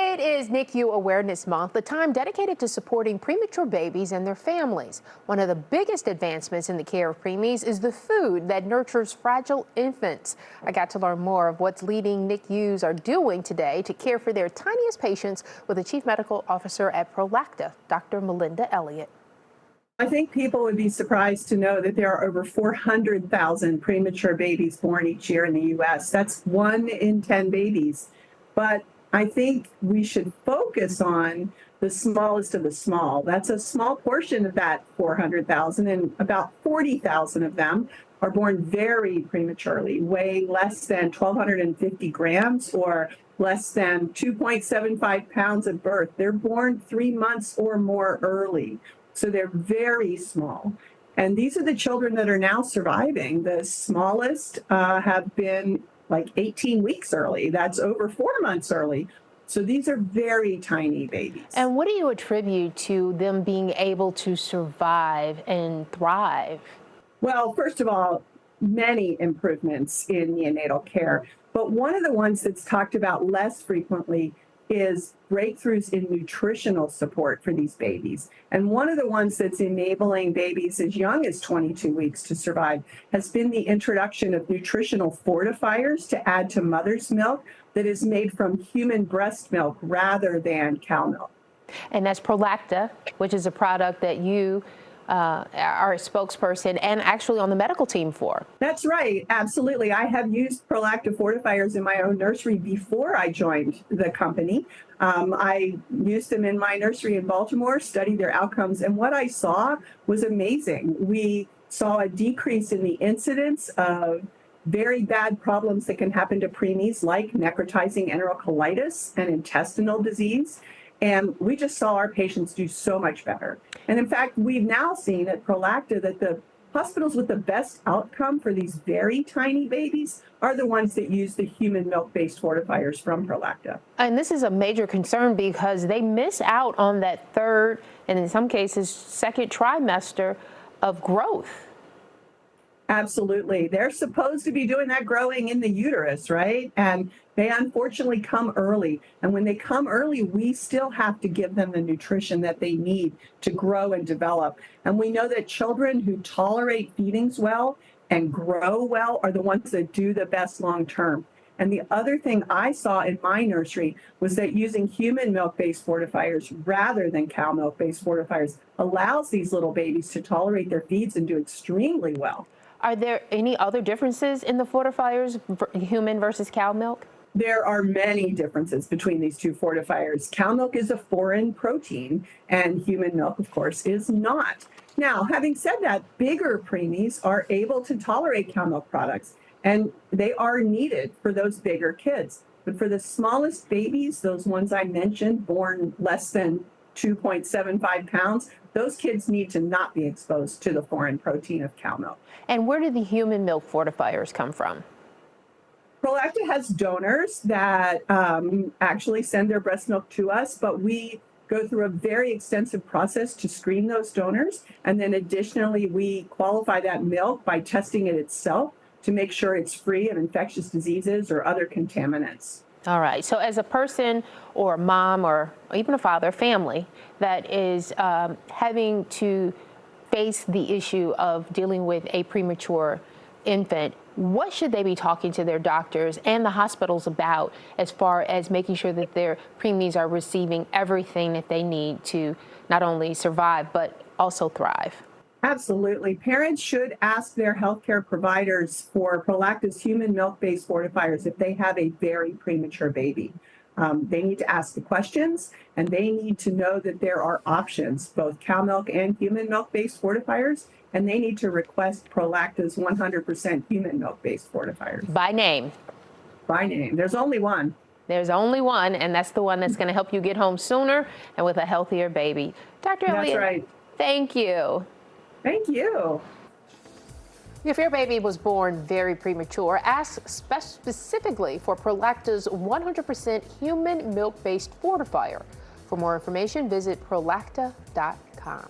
It is NICU Awareness Month, the time dedicated to supporting premature babies and their families. One of the biggest advancements in the care of preemies is the food that nurtures fragile infants. I got to learn more of what leading NICUs are doing today to care for their tiniest patients with the Chief Medical Officer at Prolacta, Dr. Melinda Elliott. I think people would be surprised to know that there are over 400,000 premature babies born each year in the U.S. That's 1 in 10 babies. But I think we should focus on the smallest of the small. That's a small portion of that 400,000, and about 40,000 of them are born very prematurely, weighing less than 1,250 grams or less than 2.75 pounds at birth. They're born 3 months or more early. So they're very small. And these are the children that are now surviving. The smallest have been like 18 weeks early. That's over 4 months early. So these are very tiny babies. And what do you attribute to them being able to survive and thrive? Well, first of all, many improvements in neonatal care. But one of the ones that's talked about less frequently is breakthroughs in nutritional support for these babies. And one of the ones that's enabling babies as young as 22 weeks to survive has been the introduction of nutritional fortifiers to add to mother's milk that is made from human breast milk rather than cow milk. And that's Prolacta, which is a product that you are a spokesperson and actually on the medical team for. That's right. Absolutely. I have used Prolacta fortifiers in my own nursery before I joined the company. I used them in my nursery in Baltimore, studied their outcomes, and what I saw was amazing. We saw a decrease in the incidence of very bad problems that can happen to preemies like necrotizing enterocolitis and intestinal disease. And we just saw our patients do so much better. And in fact, we've now seen at Prolacta that the hospitals with the best outcome for these very tiny babies are the ones that use the human milk-based fortifiers from Prolacta. And this is a major concern because they miss out on that third and in some cases second trimester of growth. Absolutely. They're supposed to be doing that growing in the uterus, right? And they unfortunately come early. And when they come early, we still have to give them the nutrition that they need to grow and develop. And we know that children who tolerate feedings well and grow well are the ones that do the best long term. And the other thing I saw in my nursery was that using human milk-based fortifiers rather than cow milk-based fortifiers allows these little babies to tolerate their feeds and do extremely well. Are there any other differences in the fortifiers, human versus cow milk? There are many differences between these two fortifiers. Cow milk is a foreign protein, and human milk, of course, is not. Now, having said that, bigger preemies are able to tolerate cow milk products, and they are needed for those bigger kids. But for the smallest babies, those ones I mentioned, born less than 2.75 pounds, those kids need to not be exposed to the foreign protein of cow milk. And where do the human milk fortifiers come from? Prolacta has donors that actually send their breast milk to us, but we go through a very extensive process to screen those donors. And then additionally, we qualify that milk by testing it itself to make sure it's free of infectious diseases or other contaminants. All right. So as a person or a mom or even a father, family that is having to face the issue of dealing with a premature infant, what should they be talking to their doctors and the hospitals about as far as making sure that their preemies are receiving everything that they need to not only survive but also thrive? Absolutely. Parents should ask their healthcare providers for Prolacta's human milk-based fortifiers if they have a very premature baby. They need to ask the questions, and they need to know that there are options, both cow milk and human milk-based fortifiers, and they need to request Prolacta's 100% human milk-based fortifiers. By name. By name. There's only one. There's only one, and that's the one that's going to help you get home sooner and with a healthier baby. Dr. Elliott, that's right. Thank you. Thank you. If your baby was born very premature, ask specifically for Prolacta's 100% human milk-based fortifier. For more information, visit prolacta.com.